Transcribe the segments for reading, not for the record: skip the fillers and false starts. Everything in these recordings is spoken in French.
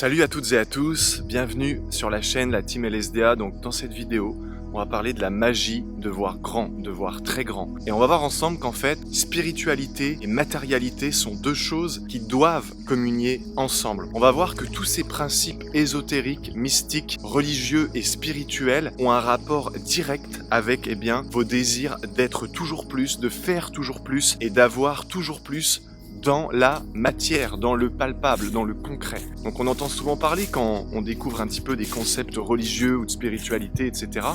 Salut à toutes et à tous, bienvenue sur la chaîne La Team LSDA. Donc dans cette vidéo, on va parler de la magie de voir grand, de voir très grand. Et on va voir ensemble qu'en fait, spiritualité et matérialité sont deux choses qui doivent communier ensemble. On va voir que tous ces principes ésotériques, mystiques, religieux et spirituels ont un rapport direct avec vos désirs d'être toujours plus, de faire toujours plus et d'avoir toujours plus dans la matière, dans le palpable, dans le concret. Donc on entend souvent parler quand on découvre un petit peu des concepts religieux ou de spiritualité, etc.,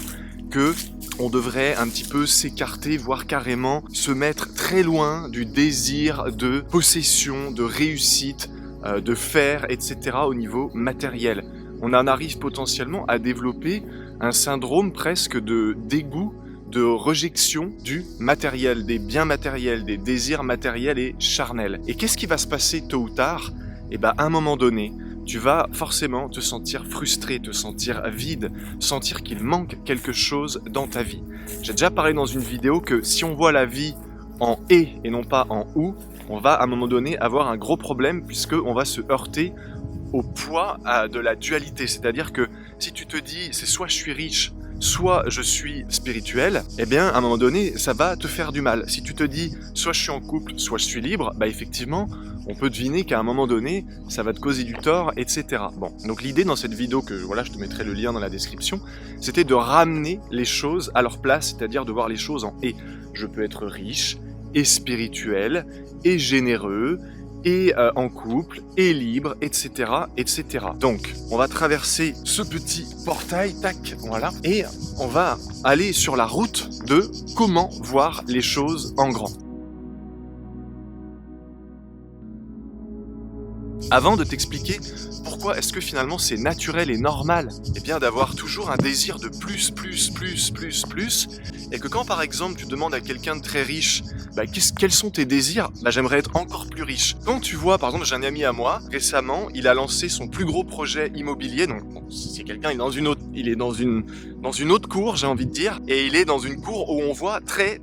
que on devrait un petit peu s'écarter, voire carrément se mettre très loin du désir de possession, de réussite, de faire, etc. au niveau matériel. On en arrive potentiellement à développer un syndrome presque de dégoût, de rejection du matériel, des biens matériels, des désirs matériels et charnels. Et qu'est-ce qui va se passer tôt ou tard ? À un moment donné, tu vas forcément te sentir frustré, te sentir vide, sentir qu'il manque quelque chose dans ta vie. J'ai déjà parlé dans une vidéo que si on voit la vie en « et » non pas en « ou », on va à un moment donné avoir un gros problème puisqu'on va se heurter au poids de la dualité. C'est-à-dire que si tu te dis « c'est soit je suis riche », soit je suis spirituel, à un moment donné, ça va te faire du mal. Si tu te dis, soit je suis en couple, soit je suis libre, effectivement, on peut deviner qu'à un moment donné, ça va te causer du tort, etc. Bon, donc l'idée dans cette vidéo, je te mettrai le lien dans la description, c'était de ramener les choses à leur place, c'est-à-dire de voir les choses en « et ». Je peux être riche, et spirituel, et généreux, et en couple, et libre, etc., etc. Donc, on va traverser ce petit portail, tac, voilà, et on va aller sur la route de comment voir les choses en grand. Avant de t'expliquer pourquoi est-ce que finalement c'est naturel et normal d'avoir toujours un désir de plus, et que quand par exemple tu demandes à quelqu'un de très riche quels sont tes désirs, j'aimerais être encore plus riche. Quand tu vois, par exemple, j'ai un ami à moi, récemment, il a lancé son plus gros projet immobilier, donc c'est quelqu'un, il est dans une autre cour, j'ai envie de dire, et il est dans une cour où on voit très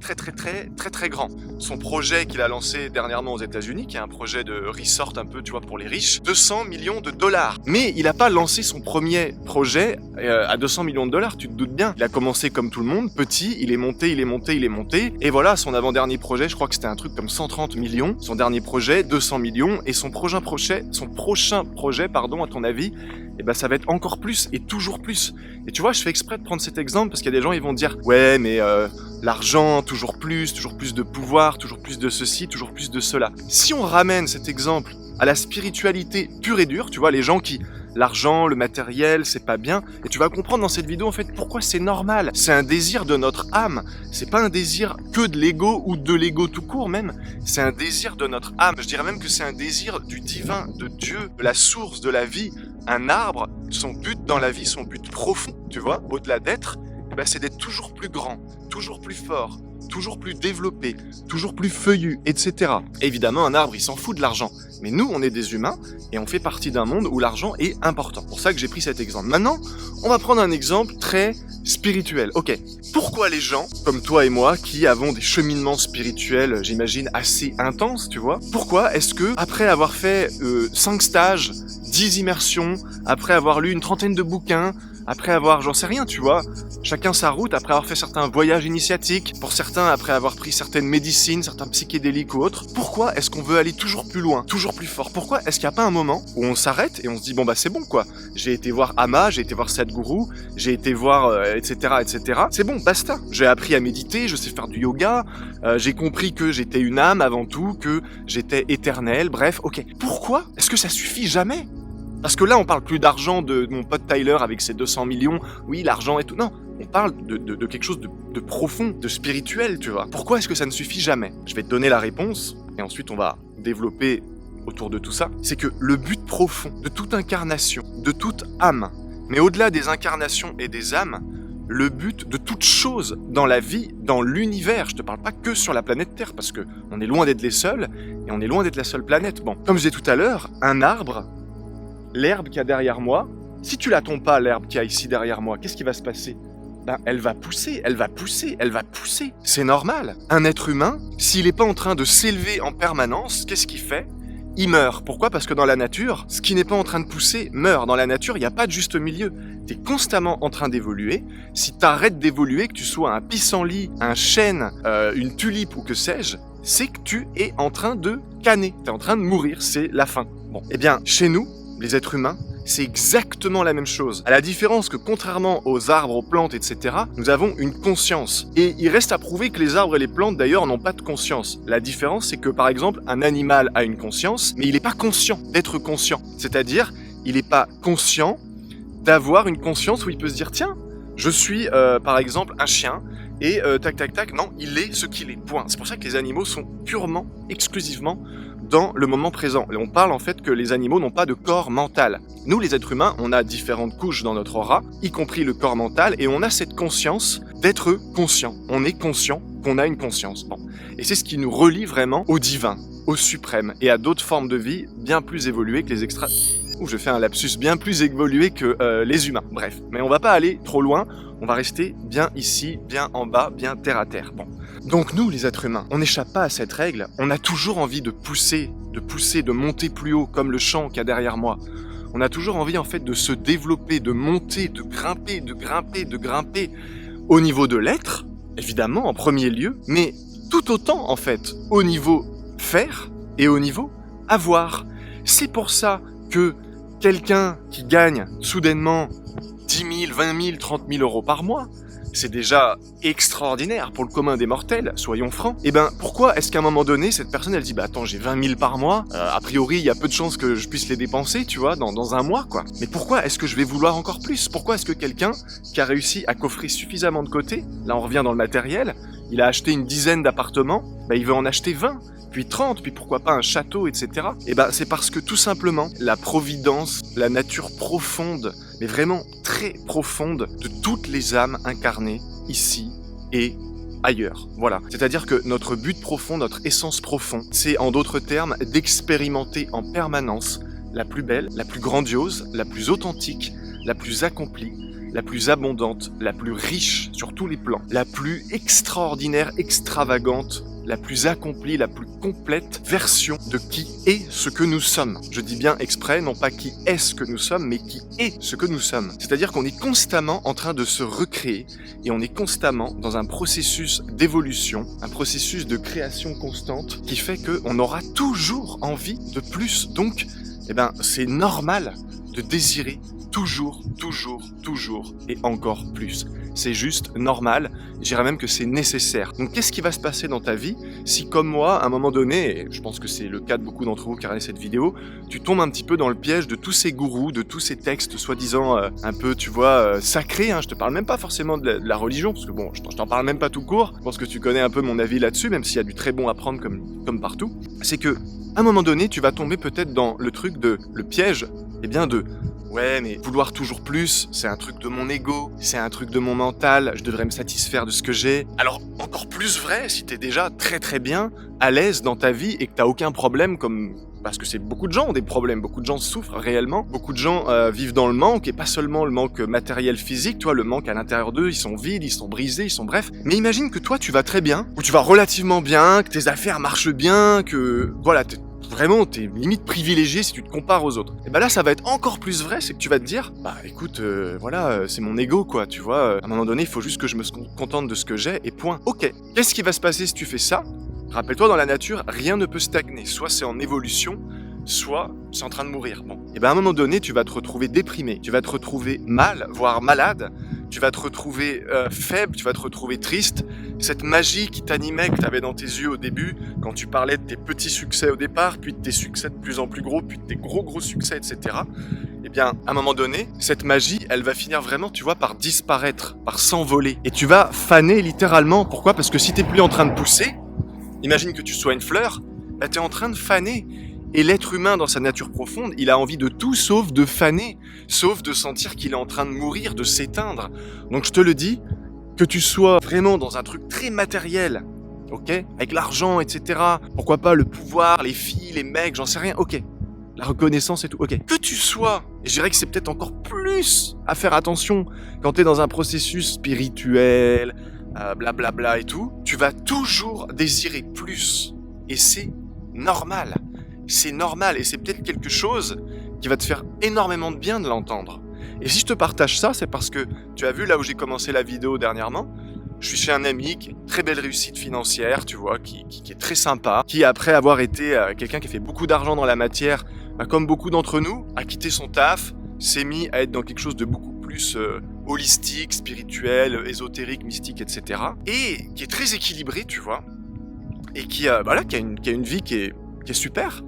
grand. Son projet qu'il a lancé dernièrement aux États-Unis, qui est un projet de resort un peu, tu vois, pour les riches, 200 millions de dollars. Mais il n'a pas lancé son premier projet à 200 millions de dollars, tu te doutes bien. Il a commencé comme tout le monde, petit, il est monté, et voilà, son avant-dernier projet, je crois que c'était un truc comme 130 millions, son dernier projet, 200 millions, et son prochain projet, à ton avis, ça va être encore plus et toujours plus. Et tu vois, je fais exprès de prendre cet exemple parce qu'il y a des gens, ils vont dire « Ouais, mais l'argent, toujours plus de pouvoir, toujours plus de ceci, toujours plus de cela. » Si on ramène cet exemple à la spiritualité pure et dure, tu vois, les gens qui... L'argent, le matériel, c'est pas bien. Et tu vas comprendre dans cette vidéo, en fait, pourquoi c'est normal. C'est un désir de notre âme. C'est pas un désir que de l'ego ou de l'ego tout court même. C'est un désir de notre âme. Je dirais même que c'est un désir du divin, de Dieu, de la source de la vie. Un arbre, son but dans la vie, son but profond, tu vois, au-delà d'être, c'est d'être toujours plus grand, toujours plus fort, toujours plus développé, toujours plus feuillu, etc. Évidemment, un arbre, il s'en fout de l'argent. Mais nous, on est des humains et on fait partie d'un monde où l'argent est important. C'est pour ça que j'ai pris cet exemple. Maintenant, on va prendre un exemple très spirituel. Ok, pourquoi les gens, comme toi et moi, qui avons des cheminements spirituels, j'imagine, assez intenses, tu vois, pourquoi est-ce que, après avoir fait 5 stages, 10 immersions, après avoir lu une trentaine de bouquins, après avoir, j'en sais rien, tu vois, chacun sa route, après avoir fait certains voyages initiatiques, pour certains, après avoir pris certaines médecines, certains psychédéliques ou autres, pourquoi est-ce qu'on veut aller toujours plus loin, toujours plus fort? Pourquoi est-ce qu'il n'y a pas un moment où on s'arrête et on se dit, c'est bon quoi, j'ai été voir Ama, j'ai été voir Sadhguru, j'ai été voir, etc., c'est bon, basta. J'ai appris à méditer, je sais faire du yoga, j'ai compris que j'étais une âme avant tout, que j'étais éternel, bref, ok. Pourquoi est-ce que ça suffit jamais? Parce que là, on parle plus d'argent de mon pote Tyler avec ses 200 millions, oui, l'argent et tout. Non, on parle de quelque chose de profond, de spirituel, tu vois. Pourquoi est-ce que ça ne suffit jamais? Je vais te donner la réponse, et ensuite on va développer autour de tout ça. C'est que le but profond de toute incarnation, de toute âme, mais au-delà des incarnations et des âmes, le but de toute chose dans la vie, dans l'univers, je te parle pas que sur la planète Terre, parce que on est loin d'être les seuls, et on est loin d'être la seule planète. Bon, comme je disais tout à l'heure, un arbre, l'herbe qu'il y a derrière moi, si tu la tombes pas, l'herbe qu'il y a ici derrière moi, qu'est-ce qui va se passer? Elle va pousser. C'est normal. Un être humain, s'il n'est pas en train de s'élever en permanence, qu'est-ce qu'il fait? il meurt. Pourquoi? Parce que dans la nature, ce qui n'est pas en train de pousser meurt. Dans la nature, il n'y a pas de juste milieu. Tu es constamment en train d'évoluer. Si tu arrêtes d'évoluer, que tu sois un pissenlit, un chêne, une tulipe ou que sais-je, c'est que tu es en train de caner. Tu es en train de mourir, c'est la fin. Bon, eh bien, chez nous, les êtres humains, c'est exactement la même chose. À la différence que contrairement aux arbres, aux plantes, etc., nous avons une conscience. Et il reste à prouver que les arbres et les plantes, d'ailleurs, n'ont pas de conscience. La différence, c'est que, par exemple, un animal a une conscience, mais il n'est pas conscient d'être conscient. C'est-à-dire, il n'est pas conscient d'avoir une conscience où il peut se dire, tiens, je suis, par exemple, un chien, et tac, tac, tac, non, il est ce qu'il est, point. C'est pour ça que les animaux sont purement, exclusivement dans le moment présent. Et on parle en fait que les animaux n'ont pas de corps mental. Nous, les êtres humains, on a différentes couches dans notre aura, y compris le corps mental, et on a cette conscience d'être conscient. On est conscient qu'on a une conscience. Bon. Et c'est ce qui nous relie vraiment au divin, au suprême, et à d'autres formes de vie bien plus évoluées que les extra... Ouh, je fais un lapsus, bien plus évolué que les humains. Bref, mais on va pas aller trop loin, on va rester bien ici, bien en bas, bien terre à terre. Bon. Donc nous, les êtres humains, on n'échappe pas à cette règle, on a toujours envie de pousser, de monter plus haut, comme le champ qu'il y a derrière moi. On a toujours envie en fait de se développer, de monter, de grimper au niveau de l'être, évidemment en premier lieu, mais tout autant en fait au niveau faire et au niveau avoir. C'est pour ça que quelqu'un qui gagne soudainement 10 000, 20 000, 30 000 euros par mois, c'est déjà extraordinaire pour le commun des mortels, soyons francs. Et ben, pourquoi est-ce qu'à un moment donné, cette personne, elle dit, bah attends, j'ai 20 000 par mois, a priori, il y a peu de chances que je puisse les dépenser, tu vois, dans un mois, quoi. Mais pourquoi est-ce que je vais vouloir encore plus? Pourquoi est-ce que quelqu'un qui a réussi à coffrer suffisamment de côté, là on revient dans le matériel, il a acheté une dizaine d'appartements, bah il veut en acheter 20, puis 30, puis pourquoi pas un château, etc. Et ben c'est parce que tout simplement, la providence, la nature profonde, mais vraiment très profonde, de toutes les âmes incarnées, ici et ailleurs. Voilà. C'est-à-dire que notre but profond, notre essence profonde, c'est en d'autres termes d'expérimenter en permanence la plus belle, la plus grandiose, la plus authentique, la plus accomplie, la plus abondante, la plus riche sur tous les plans, la plus extraordinaire, extravagante, la plus accomplie, la plus complète version de qui est ce que nous sommes. Je dis bien exprès, non pas qui est ce que nous sommes, mais qui est ce que nous sommes. C'est-à-dire qu'on est constamment en train de se recréer et on est constamment dans un processus d'évolution, un processus de création constante qui fait qu'on aura toujours envie de plus. Donc, eh ben, c'est normal de désirer toujours et encore plus. C'est juste normal, je dirais même que c'est nécessaire. Donc qu'est-ce qui va se passer dans ta vie si, comme moi, à un moment donné, et je pense que c'est le cas de beaucoup d'entre vous qui regardez cette vidéo, tu tombes un petit peu dans le piège de tous ces gourous, de tous ces textes soi-disant un peu, tu vois, sacrés, hein. Je te parle même pas forcément de la religion, parce que bon, je t'en parle même pas tout court, je pense que tu connais un peu mon avis là-dessus, même s'il y a du très bon à prendre comme partout. C'est que, à un moment donné, tu vas tomber peut-être dans le truc de, le piège, eh bien de... Ouais, mais vouloir toujours plus, c'est un truc de mon ego, c'est un truc de mon mental, je devrais me satisfaire de ce que j'ai. Alors, encore plus vrai si t'es déjà très bien à l'aise dans ta vie et que t'as aucun problème comme... Parce que beaucoup de gens ont des problèmes, beaucoup de gens souffrent réellement, beaucoup de gens vivent dans le manque, et pas seulement le manque matériel physique, toi, le manque à l'intérieur d'eux, ils sont vides, ils sont brisés, ils sont bref. Mais imagine que toi, tu vas très bien, ou tu vas relativement bien, que tes affaires marchent bien, que... Voilà, vraiment, t'es limite privilégié si tu te compares aux autres. Et bah là, ça va être encore plus vrai, c'est que tu vas te dire, bah écoute, voilà, c'est mon ego, quoi, tu vois. À un moment donné, il faut juste que je me contente de ce que j'ai, et point. Ok, qu'est-ce qui va se passer si tu fais ça? Rappelle-toi, dans la nature, rien ne peut stagner. Soit c'est en évolution, soit c'est en train de mourir. Bon. Et ben à un moment donné, tu vas te retrouver déprimé, tu vas te retrouver mal, voire malade, tu vas te retrouver faible, tu vas te retrouver triste. Cette magie qui t'animait, que tu avais dans tes yeux au début, quand tu parlais de tes petits succès au départ, puis de tes succès de plus en plus gros, puis de tes gros succès, etc. Eh bien, à un moment donné, cette magie, elle va finir vraiment, tu vois, par disparaître, par s'envoler. Et tu vas faner littéralement. Pourquoi? Parce que si t'es plus en train de pousser, imagine que tu sois une fleur, bah t'es en train de faner. Et l'être humain, dans sa nature profonde, il a envie de tout sauf de faner, sauf de sentir qu'il est en train de mourir, de s'éteindre. Donc je te le dis, que tu sois vraiment dans un truc très matériel, ok, avec l'argent, etc. Pourquoi pas le pouvoir, les filles, les mecs, j'en sais rien, ok. La reconnaissance et tout, ok. Que tu sois, et je dirais que c'est peut-être encore plus à faire attention quand t'es dans un processus spirituel, blablabla et tout, tu vas toujours désirer plus. Et c'est normal. c'est normal et c'est peut-être quelque chose qui va te faire énormément de bien de l'entendre. Et si je te partage ça, c'est parce que tu as vu là où j'ai commencé la vidéo dernièrement, je suis chez un ami qui a une très belle réussite financière, tu vois, qui est très sympa, qui après avoir été quelqu'un qui a fait beaucoup d'argent dans la matière, comme beaucoup d'entre nous, a quitté son taf, s'est mis à être dans quelque chose de beaucoup plus holistique, spirituel, ésotérique, mystique, etc. Et qui est très équilibré, tu vois, et qui a une vie qui est super.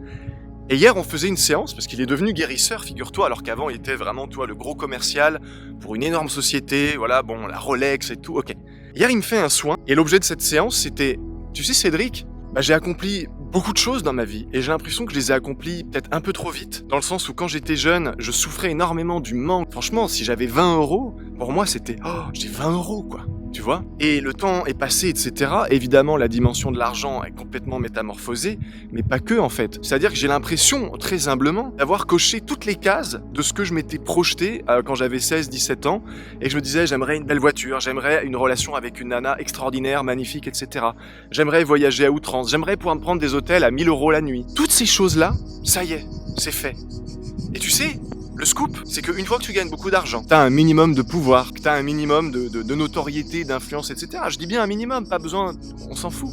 Et hier, on faisait une séance, parce qu'il est devenu guérisseur, figure-toi, alors qu'avant, il était vraiment, toi, le gros commercial pour une énorme société, voilà, bon, la Rolex et tout, ok. Hier, il me fait un soin, et l'objet de cette séance, c'était, tu sais, Cédric, j'ai accompli beaucoup de choses dans ma vie, et j'ai l'impression que je les ai accomplies peut-être un peu trop vite, dans le sens où quand j'étais jeune, je souffrais énormément du manque. Franchement, si j'avais 20 €, pour moi, c'était, j'ai 20 € quoi. Tu vois ? Et le temps est passé, etc. Évidemment, la dimension de l'argent est complètement métamorphosée, mais pas que, en fait. C'est-à-dire que j'ai l'impression, très humblement, d'avoir coché toutes les cases de ce que je m'étais projeté quand j'avais 16-17 ans, et que je me disais, j'aimerais une belle voiture, j'aimerais une relation avec une nana extraordinaire, magnifique, etc. J'aimerais voyager à outrance, j'aimerais pouvoir me prendre des hôtels à 1000 € la nuit. Toutes ces choses-là, ça y est, c'est fait. Et tu sais, le scoop, c'est qu'une fois que tu gagnes beaucoup d'argent, t'as un minimum de pouvoir, que t'as un minimum de notoriété, d'influence, etc. Je dis bien un minimum, pas besoin, on s'en fout.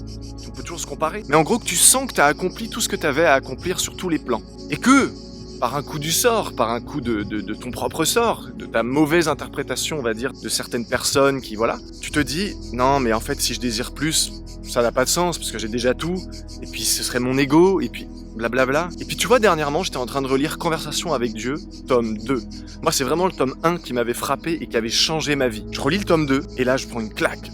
On peut toujours se comparer. Mais en gros, que tu sens que t'as accompli tout ce que t'avais à accomplir sur tous les plans. Et que, par un coup du sort, par un coup de ton propre sort, de ta mauvaise interprétation, on va dire, de certaines personnes qui, voilà, tu te dis, non, mais en fait, si je désire plus, ça n'a pas de sens, parce que j'ai déjà tout, et puis ce serait mon ego, et puis blablabla. Et puis tu vois, dernièrement, j'étais en train de relire Conversation avec Dieu, tome 2. Moi, c'est vraiment le tome 1 qui m'avait frappé et qui avait changé ma vie. Je relis le tome 2, et là, je prends une claque,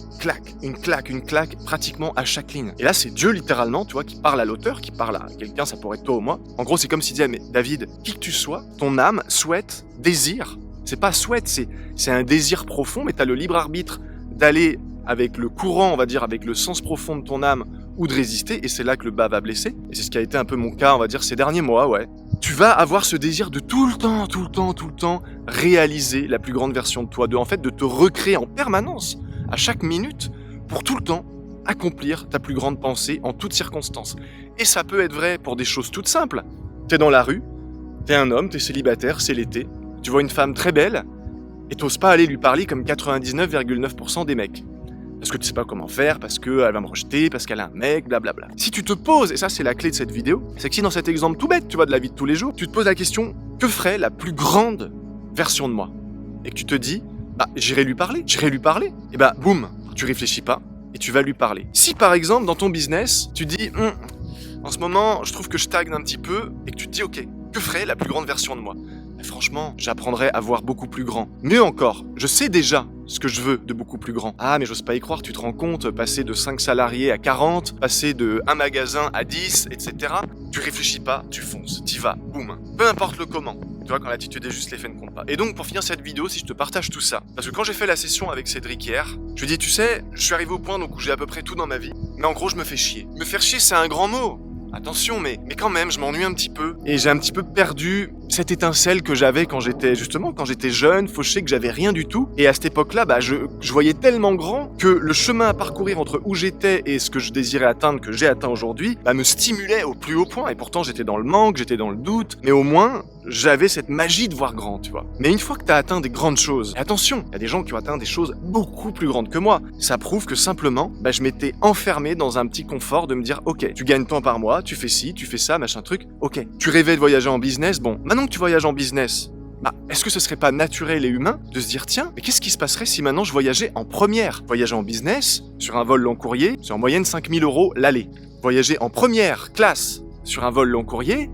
une claque, pratiquement à chaque ligne. Et là, c'est Dieu, littéralement, tu vois, qui parle à l'auteur, qui parle à quelqu'un, ça pourrait être toi ou moi. En gros, c'est comme s'il disait, mais David, qui que tu sois, ton âme souhaite, désire, c'est pas souhaite, c'est un désir profond, mais t'as le libre arbitre d'aller avec le courant, on va dire, avec le sens profond de ton âme, ou de résister, et c'est là que le bas va blesser. Et c'est ce qui a été un peu mon cas, on va dire, ces derniers mois, ouais. Tu vas avoir ce désir de tout le temps, réaliser la plus grande version de toi, en fait, de te recréer en permanence, à chaque minute, pour tout le temps accomplir ta plus grande pensée en toutes circonstances. Et ça peut être vrai pour des choses toutes simples. T'es dans la rue, t'es un homme, t'es célibataire, c'est l'été, tu vois une femme très belle, et t'oses pas aller lui parler comme 99,9% des mecs. Parce que tu sais pas comment faire, parce qu'elle va me rejeter, parce qu'elle a un mec, blablabla. Si tu te poses, et ça c'est la clé de cette vidéo, c'est que si dans cet exemple tout bête, tu vois, de la vie de tous les jours, tu te poses la question, que ferait la plus grande version de moi ? Et que tu te dis, j'irai lui parler, et boum, tu réfléchis pas, et tu vas lui parler. Si par exemple, dans ton business, tu dis, en ce moment, je trouve que je stagne un petit peu, et que tu te dis, ok, que ferait la plus grande version de moi ? Franchement, j'apprendrai à voir beaucoup plus grand. Mieux encore, je sais déjà ce que je veux de beaucoup plus grand. Ah, mais j'ose pas y croire, tu te rends compte, passer de 5 salariés à 40, passer de un magasin à 10, etc. Tu réfléchis pas, tu fonces, t'y vas, boum. Peu importe le comment. Tu vois, quand l'attitude est juste, l'effet ne compte pas. Et donc, pour finir cette vidéo, si je te partage tout ça, parce que quand j'ai fait la session avec Cédric hier, je lui ai dit, tu sais, je suis arrivé au point donc où j'ai à peu près tout dans ma vie, mais en gros, je me fais chier. Me faire chier, c'est un grand mot. Attention, mais quand même, je m'ennuie un petit peu. Et j'ai un petit peu perdu cette étincelle que j'avais quand j'étais jeune, fauché, que j'avais rien du tout. Et à cette époque-là, je voyais tellement grand que le chemin à parcourir entre où j'étais et ce que je désirais atteindre, que j'ai atteint aujourd'hui, me stimulait au plus haut point. Et pourtant, j'étais dans le manque, j'étais dans le doute. Mais au moins, j'avais cette magie de voir grand, tu vois. Mais une fois que t'as atteint des grandes choses, et attention, il y a des gens qui ont atteint des choses beaucoup plus grandes que moi. Ça prouve que simplement, je m'étais enfermé dans un petit confort de me dire, ok, tu gagnes tant par mois, tu fais ci, tu fais ça, machin truc, ok. Tu rêvais de voyager en business, bon, maintenant que tu voyages en business, est-ce que ce serait pas naturel et humain de se dire, tiens, mais qu'est-ce qui se passerait si maintenant je voyageais en première ? Voyager en business, sur un vol long courrier, c'est en moyenne 5000 € l'aller. Voyager en première classe, sur un vol long courrier,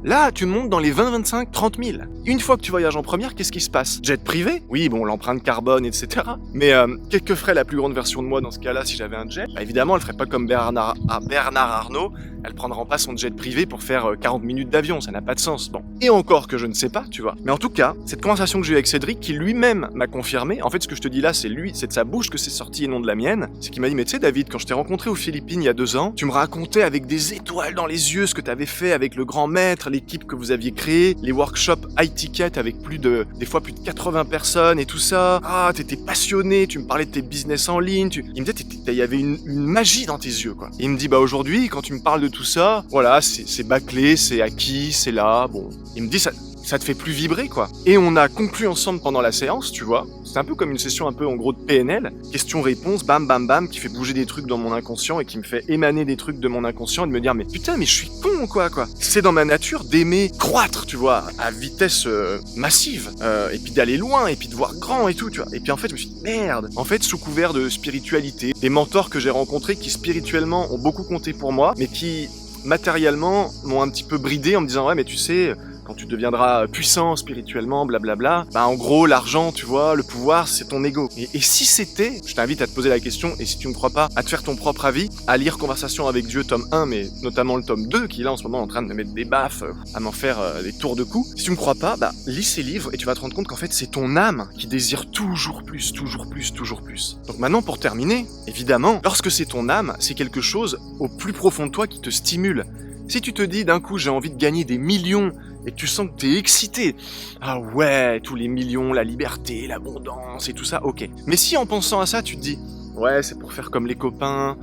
là, tu montes dans les 20, 25, 30 000. Une fois que tu voyages en première, qu'est-ce qui se passe ? Jet privé ? Oui, bon, l'empreinte carbone, etc. Mais qu'est-ce que ferait la plus grande version de moi dans ce cas-là si j'avais un jet ? Évidemment, elle ferait pas comme Bernard Arnault, elle prendra pas son jet privé pour faire 40 minutes d'avion, ça n'a pas de sens. Bon. Et encore que je ne sais pas, tu vois. Mais en tout cas, cette conversation que j'ai eue avec Cédric, qui lui-même m'a confirmé, en fait, ce que je te dis là, c'est de sa bouche que c'est sorti et non de la mienne, c'est qu'il m'a dit, mais tu sais, David, quand je t'ai rencontré aux Philippines il y a 2 ans, tu me racontais avec des étoiles dans les yeux ce que t'avais fait avec le grand maître, l'équipe que vous aviez créée, les workshops high ticket avec des fois plus de 80 personnes et tout ça. Ah, t'étais passionné, tu me parlais de tes business en ligne. Il me disait, il y avait une magie dans tes yeux, quoi. Et il me dit, bah aujourd'hui, quand tu me parles de tout ça, voilà, c'est bâclé, c'est acquis, c'est là, bon. Il me dit, ça te fait plus vibrer, quoi. Et on a conclu ensemble pendant la séance, tu vois. C'est un peu comme une session un peu en gros de PNL. Question-réponse, bam, bam, bam, qui fait bouger des trucs dans mon inconscient et qui me fait émaner des trucs de mon inconscient et de me dire, mais putain, mais je suis con, quoi. C'est dans ma nature d'aimer croître, tu vois, à vitesse massive. Et puis d'aller loin, et puis de voir grand et tout, tu vois. Et puis en fait, je me suis dit, merde. En fait, sous couvert de spiritualité, des mentors que j'ai rencontrés qui spirituellement ont beaucoup compté pour moi, mais qui matériellement m'ont un petit peu bridé en me disant, ouais, mais tu sais, quand tu deviendras puissant spirituellement, blablabla, bah en gros, l'argent, tu vois, le pouvoir, c'est ton ego. Et si c'était, je t'invite à te poser la question, et si tu ne crois pas, à te faire ton propre avis, à lire Conversation avec Dieu, tome 1, mais notamment le tome 2, qui est là en ce moment en train de me mettre des baffes, à m'en faire des tours de cou. Si tu ne crois pas, bah lis ces livres et tu vas te rendre compte qu'en fait, c'est ton âme qui désire toujours plus, toujours plus, toujours plus. Donc maintenant, pour terminer, évidemment, lorsque c'est ton âme, c'est quelque chose au plus profond de toi qui te stimule. Si tu te dis d'un coup, j'ai envie de gagner des millions, et tu sens que t'es excité. Ah ouais, tous les millions, la liberté, l'abondance et tout ça, ok. Mais si en pensant à ça, tu te dis, ouais, c'est pour faire comme les copains,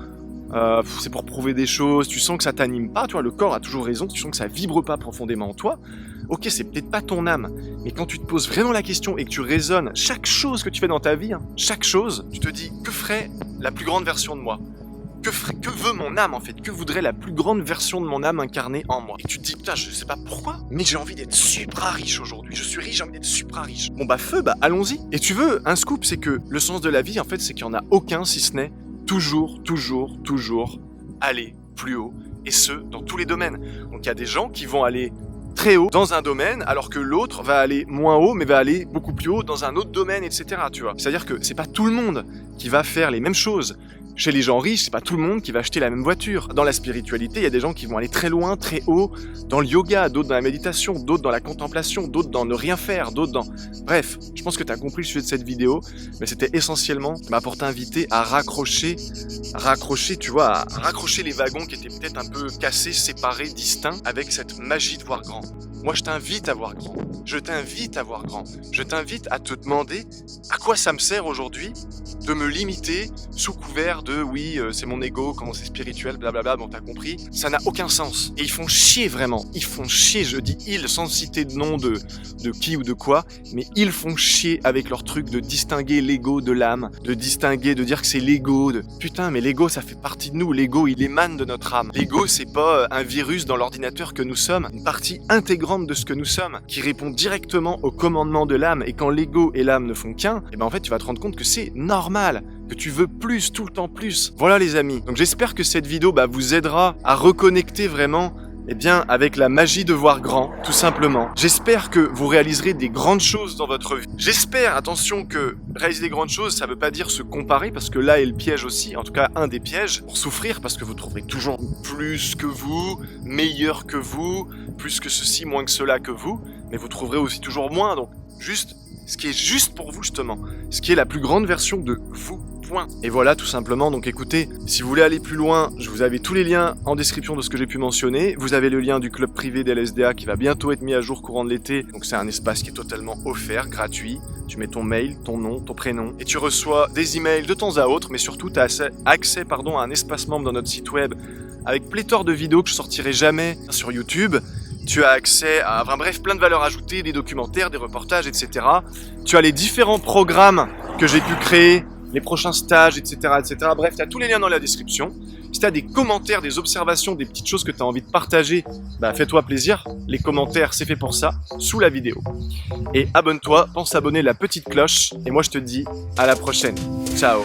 c'est pour prouver des choses, tu sens que ça t'anime pas, tu vois, le corps a toujours raison, tu sens que ça vibre pas profondément en toi, ok, c'est peut-être pas ton âme, mais quand tu te poses vraiment la question et que tu raisonnes chaque chose que tu fais dans ta vie, chaque chose, tu te dis, que ferait la plus grande version de moi ? Que veut mon âme en fait? Que voudrait la plus grande version de mon âme incarnée en moi? Et tu te dis, putain, je sais pas pourquoi, mais j'ai envie d'être supra riche aujourd'hui. Je suis riche, j'ai envie d'être supra riche. Bon bah feu, bah allons-y. Et tu veux, un scoop, c'est que le sens de la vie, en fait, c'est qu'il n'y en a aucun si ce n'est toujours aller plus haut. Et ce, dans tous les domaines. Donc il y a des gens qui vont aller très haut dans un domaine, alors que l'autre va aller moins haut, mais va aller beaucoup plus haut dans un autre domaine, etc. Tu vois. C'est-à-dire que c'est pas tout le monde qui va faire les mêmes choses. Chez les gens riches, c'est pas tout le monde qui va acheter la même voiture. Dans la spiritualité, il y a des gens qui vont aller très loin, très haut, dans le yoga, d'autres dans la méditation, d'autres dans la contemplation, d'autres dans ne rien faire, d'autres dans... Bref, je pense que tu as compris le sujet de cette vidéo, mais c'était essentiellement pour t'inviter à raccrocher, tu vois, à raccrocher les wagons qui étaient peut-être un peu cassés, séparés, distincts, avec cette magie de voir grand. Moi, je t'invite à voir grand. Je t'invite à voir grand. Je t'invite à te demander à quoi ça me sert aujourd'hui de me limiter sous couvert de oui, c'est mon ego, quand c'est spirituel, blablabla, bon t'as compris. Ça n'a aucun sens. Et ils font chier vraiment. Ils font chier, je dis ils, sans citer de nom de qui ou de quoi, mais ils font chier avec leur truc de distinguer l'ego de l'âme, de distinguer, de dire que c'est l'ego, de... Putain, mais l'ego, ça fait partie de nous. L'ego, il émane de notre âme. L'ego, c'est pas un virus dans l'ordinateur que nous sommes, une partie intégrante de ce que nous sommes, qui répond directement au commandement de l'âme. Et quand l'ego et l'âme ne font qu'un, et ben en fait, tu vas te rendre compte que c'est normal, que tu veux plus, tout le temps plus. Voilà les amis. Donc j'espère que cette vidéo vous aidera à reconnecter vraiment avec la magie de voir grand, tout simplement. J'espère que vous réaliserez des grandes choses dans votre vie. J'espère, attention, que réaliser des grandes choses, ça veut pas dire se comparer, parce que là est le piège aussi, en tout cas un des pièges, pour souffrir, parce que vous trouverez toujours plus que vous, meilleur que vous, plus que ceci, moins que cela que vous, mais vous trouverez aussi toujours moins, donc juste ce qui est juste pour vous justement, ce qui est la plus grande version de vous. Et voilà tout simplement, donc écoutez, si vous voulez aller plus loin, je vous avais tous les liens en description de ce que j'ai pu mentionner. Vous avez le lien du club privé d'LSDA qui va bientôt être mis à jour courant de l'été, donc c'est un espace qui est totalement offert, gratuit. Tu mets ton mail, ton nom, ton prénom, et tu reçois des emails de temps à autre, mais surtout tu as accès à un espace membre dans notre site web avec pléthore de vidéos que je sortirai jamais sur YouTube. Tu as accès à, plein de valeurs ajoutées, des documentaires, des reportages, etc. Tu as les différents programmes que j'ai pu créer, les prochains stages, etc., etc. Bref, tu as tous les liens dans la description. Si tu as des commentaires, des observations, des petites choses que tu as envie de partager, fais-toi plaisir. Les commentaires, c'est fait pour ça, sous la vidéo. Et abonne-toi, pense à abonner la petite cloche. Et moi, je te dis à la prochaine. Ciao.